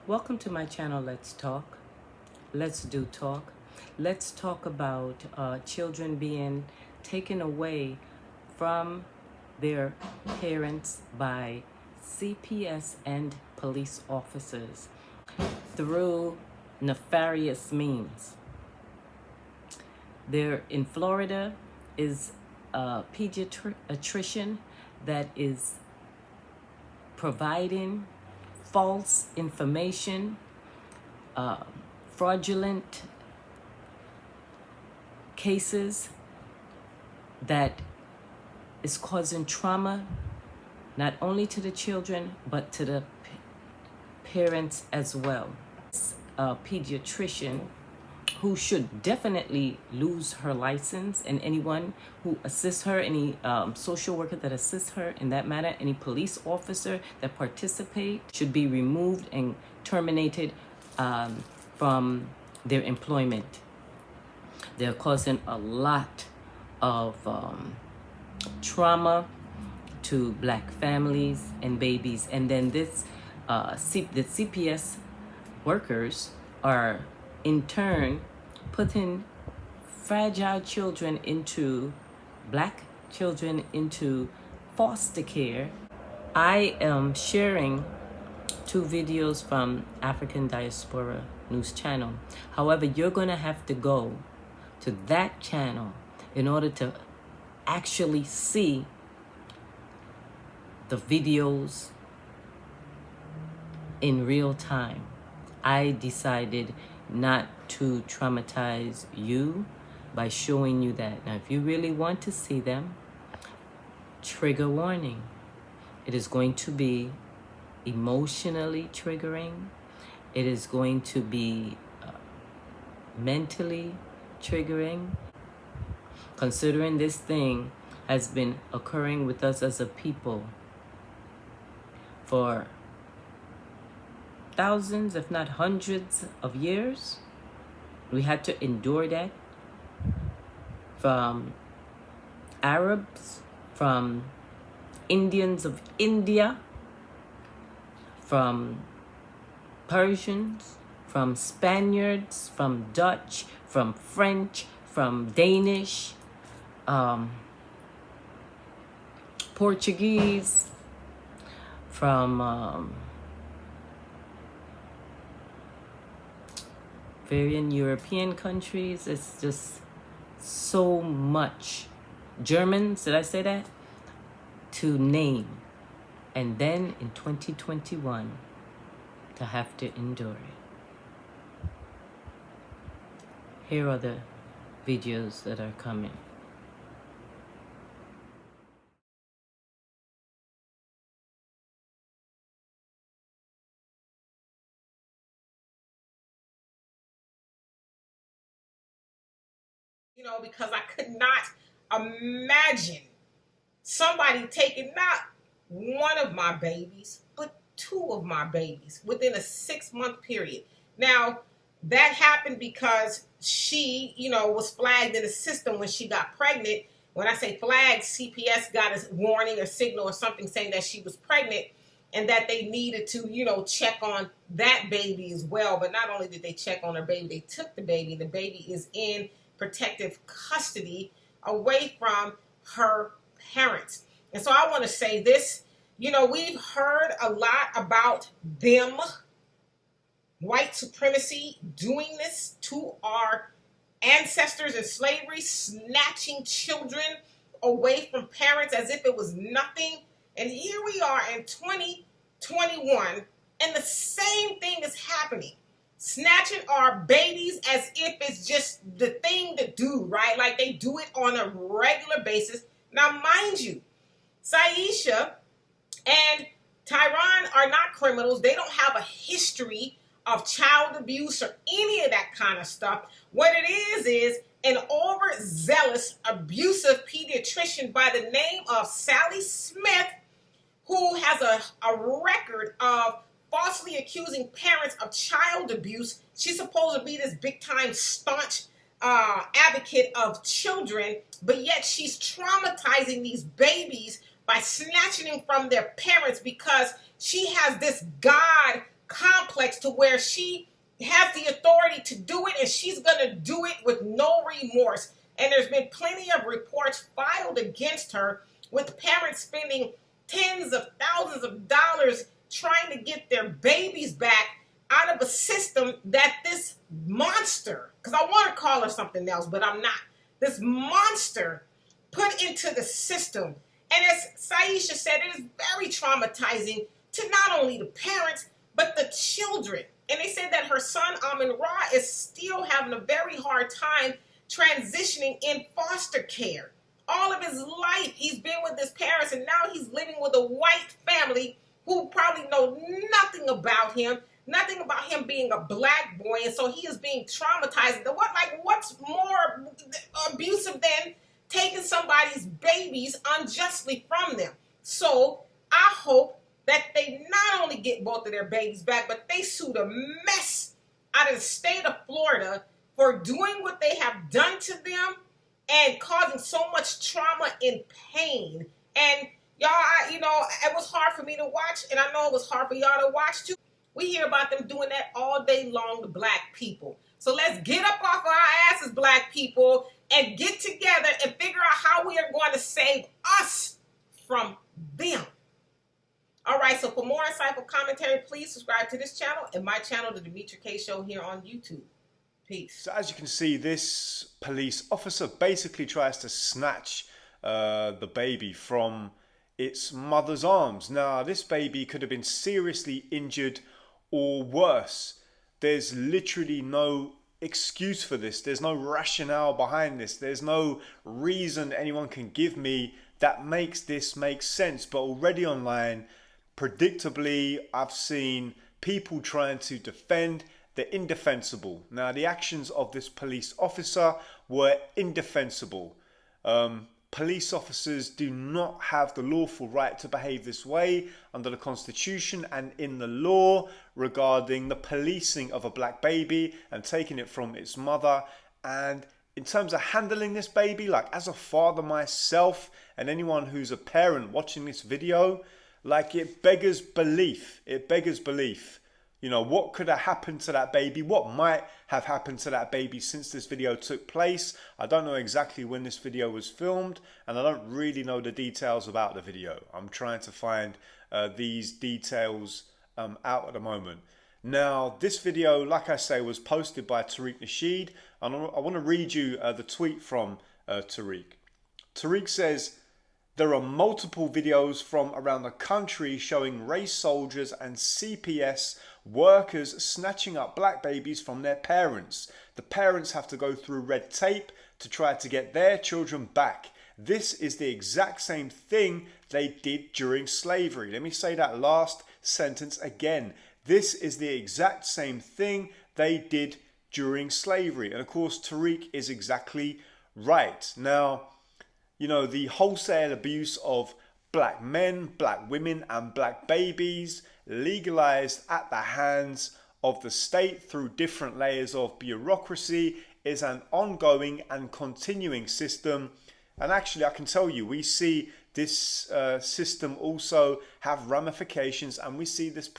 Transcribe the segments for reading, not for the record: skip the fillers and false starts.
Welcome to my channel, Let's Talk. Let's do talk. Let's talk about children being taken away from their parents by CPS and police officers through nefarious means. There in Florida is a pediatrician that is providing false information, fraudulent cases that is causing trauma not only to the children but to the parents as well. A pediatrician who should definitely lose her license, and anyone who assists her, any social worker that assists her in that matter, any police officer that participate should be removed and terminated from their employment. They're causing a lot of trauma to black families and babies. And then the CPS workers are in turn putting fragile children black children into foster care. I am sharing 2 videos from African Diaspora News Channel. However, you're going to have to go to that channel in order to actually see the videos in real time. I decided not to traumatize you by showing you that. Now, if you really want to see them, trigger warning. It is going to be emotionally triggering. It is going to be mentally triggering. Considering this thing has been occurring with us as a people for thousands, if not hundreds of years. We had to endure that from Arabs, from Indians of India, from Persians, from Spaniards, from Dutch, from French, from Danish, Portuguese, from various European countries. It's just so much. Germans, did I say that? To name. And then in 2021, to have to endure it. Here are the videos that are coming. Because I could not imagine somebody taking not one of my babies, but 2 of my babies within a 6-month period. Now, that happened because she, was flagged in the system when she got pregnant. When I say flagged, CPS got a warning or signal or something saying that she was pregnant and that they needed to, check on that baby as well. But not only did they check on her baby, they took the baby. The baby is in protective custody away from her parents. And so I want to say this, we've heard a lot about them, white supremacy, doing this to our ancestors in slavery, snatching children away from parents as if it was nothing. And here we are in 2021, and the same thing is happening. Snatching our babies as if it's just the thing to do, right? Like they do it on a regular basis. Now, mind you, Saisha and Tyron are not criminals. They don't have a history of child abuse or any of that kind of stuff. What it is an overzealous, abusive pediatrician by the name of Sally Smith, who has a record of falsely accusing parents of child abuse. She's supposed to be this big-time staunch advocate of children, but yet she's traumatizing these babies by snatching them from their parents because she has this God complex to where she has the authority to do it, and she's going to do it with no remorse. And there's been plenty of reports filed against her with parents spending tens of thousands of dollars trying to get their babies back out of a system that this monster, because I want to call her something else, but I'm not, this monster put into the system. And as Saisha said, it is very traumatizing to not only the parents, but the children. And they said that her son, Amin Ra, is still having a very hard time transitioning in foster care. All of his life, he's been with his parents, and now he's living with a white family who probably know nothing about him being a black boy, and so he is being traumatized. What's more abusive than taking somebody's babies unjustly from them? So I hope that they not only get both of their babies back, but they sue the mess out of the state of Florida for doing what they have done to them and causing so much trauma and pain. And y'all, it was hard for me to watch, and I know it was hard for y'all to watch too. We hear about them doing that all day long to black people. So let's get up off our asses, black people, and get together and figure out how we are going to save us from them. All right, so for more insightful commentary, please subscribe to this channel and my channel, The Demetra Kaye Show, here on YouTube. Peace. So as you can see, this police officer basically tries to snatch the baby from its mother's arms. Now, this baby could have been seriously injured or worse. There's literally no excuse for this. There's no rationale behind this. There's no reason anyone can give me that makes this make sense. But already online, predictably, I've seen people trying to defend the indefensible. Now, the actions of this police officer were indefensible. Police officers do not have the lawful right to behave this way under the Constitution and in the law regarding the policing of a black baby and taking it from its mother. And in terms of handling this baby, like as a father myself and anyone who's a parent watching this video, like it beggars belief. It beggars belief. You know, what could have happened to that baby? What might have happened to that baby since this video took place? I don't know exactly when this video was filmed, and I don't really know the details about the video. I'm trying to find these details out at the moment. Now, this video, like I say, was posted by Tariq Nasheed, and I want to read you the tweet from Tariq. Tariq says, "There are multiple videos from around the country showing race soldiers and CPS workers snatching up black babies from their parents. The parents have to go through red tape to try to get their children back. This is the exact same thing they did during slavery." Let me say that last sentence again. This is the exact same thing they did during slavery. And of course, Tariq is exactly right. Now, you know, the wholesale abuse of black men, black women and black babies legalized at the hands of the state through different layers of bureaucracy is an ongoing and continuing system. And actually, I can tell you, we see this system also have ramifications, and we see this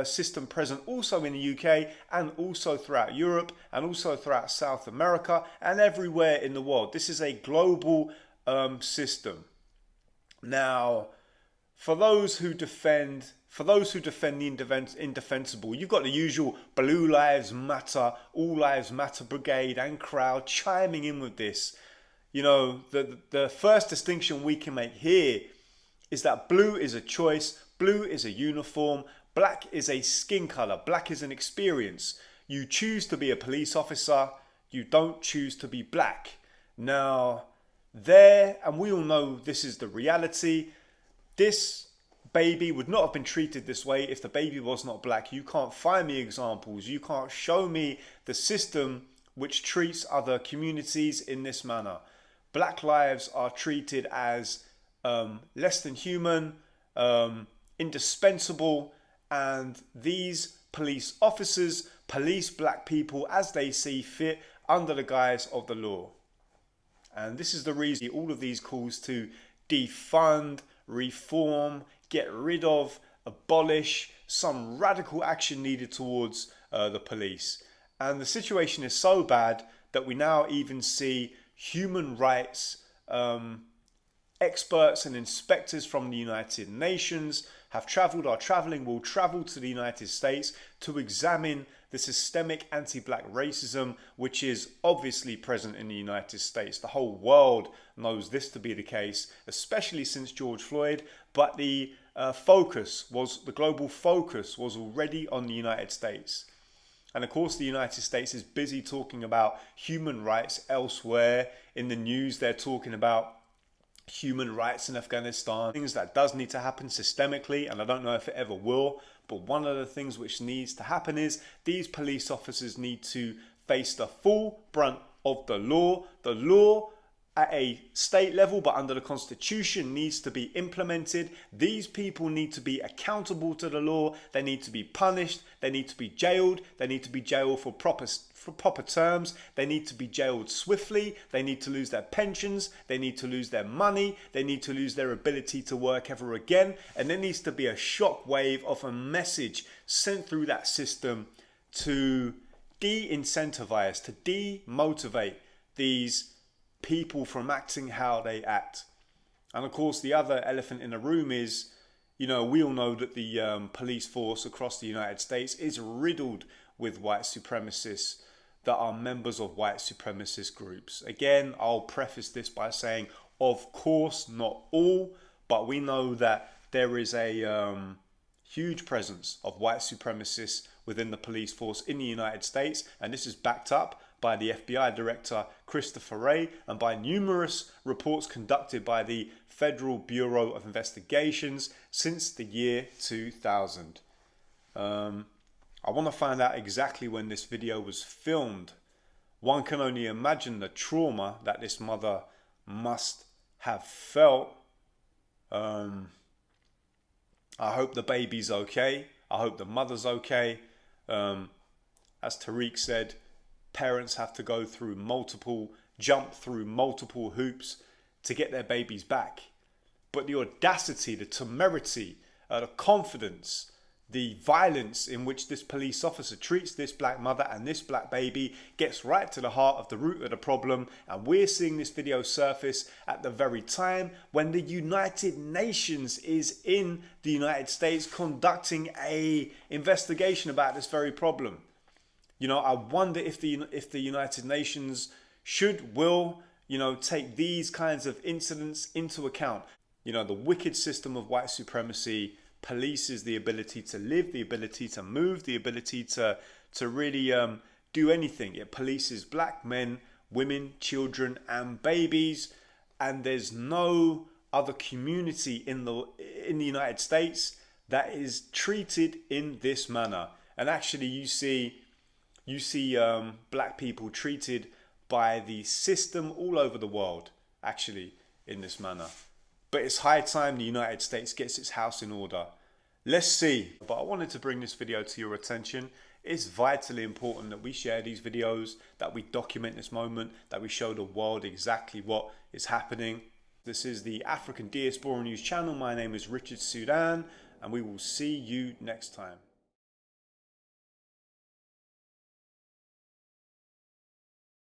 system present also in the UK and also throughout Europe and also throughout South America and everywhere in the world. This is a global system. Now, for those who defend the indefensible, you've got the usual Blue Lives Matter, All Lives Matter brigade and crowd chiming in with this. You know, the first distinction we can make here is that blue is a choice, blue is a uniform, black is a skin color, black is an experience. You choose to be a police officer, you don't choose to be black. Now, and we all know this is the reality, this baby would not have been treated this way if the baby was not black. You can't find me examples, you can't show me the system which treats other communities in this manner. Black lives are treated as less than human, indispensable, and these police officers police black people as they see fit under the guise of the law. And this is the reason all of these calls to defund, reform, get rid of abolish, some radical action needed towards the police. And the situation is so bad that we now even see human rights experts and inspectors from the United Nations have traveled, are traveling, will travel to the United States to examine the systemic anti-black racism which is obviously present in the United States. The whole world knows this to be the case, especially since George Floyd, but the global focus was already on the United States. And of course the United States is busy talking about human rights elsewhere. In the news they're talking about human rights in Afghanistan, things that does need to happen systemically, and I don't know if it ever will, but one of the things which needs to happen is these police officers need to face the full brunt of the law. The law at a state level, but under the Constitution, needs to be implemented. These people need to be accountable to the law. They need to be punished. They need to be jailed. They need to be jailed for proper terms. They need to be jailed swiftly. They need to lose their pensions. They need to lose their money. They need to lose their ability to work ever again. And there needs to be a shockwave of a message sent through that system to de-incentivize, to demotivate these people from acting how they act. And of course the other elephant in the room is, we all know that the police force across the United States is riddled with white supremacists that are members of white supremacist groups. Again, I'll preface this by saying, of course not all, but we know that there is a huge presence of white supremacists within the police force in the United States, and this is backed up by the FBI Director Christopher Wray and by numerous reports conducted by the Federal Bureau of Investigations since the year 2000. I want to find out exactly when this video was filmed. One can only imagine the trauma that this mother must have felt. I hope the baby's okay. I hope the mother's okay. As Tariq said, parents have to jump through multiple hoops to get their babies back. But the audacity, the temerity, the confidence, the violence in which this police officer treats this black mother and this black baby gets right to the heart of the root of the problem. And we're seeing this video surface at the very time when the United Nations is in the United States conducting an investigation about this very problem. I wonder if the United Nations will take these kinds of incidents into account. The wicked system of white supremacy polices the ability to live, the ability to move, the ability to really do anything. It polices black men, women, children, and babies, and there's no other community in the United States that is treated in this manner. And actually, you see black people treated by the system all over the world, actually, in this manner. But it's high time the United States gets its house in order. Let's see. But I wanted to bring this video to your attention. It's vitally important that we share these videos, that we document this moment, that we show the world exactly what is happening. This is the African Diaspora News channel. My name is Richard Sudan, and we will see you next time.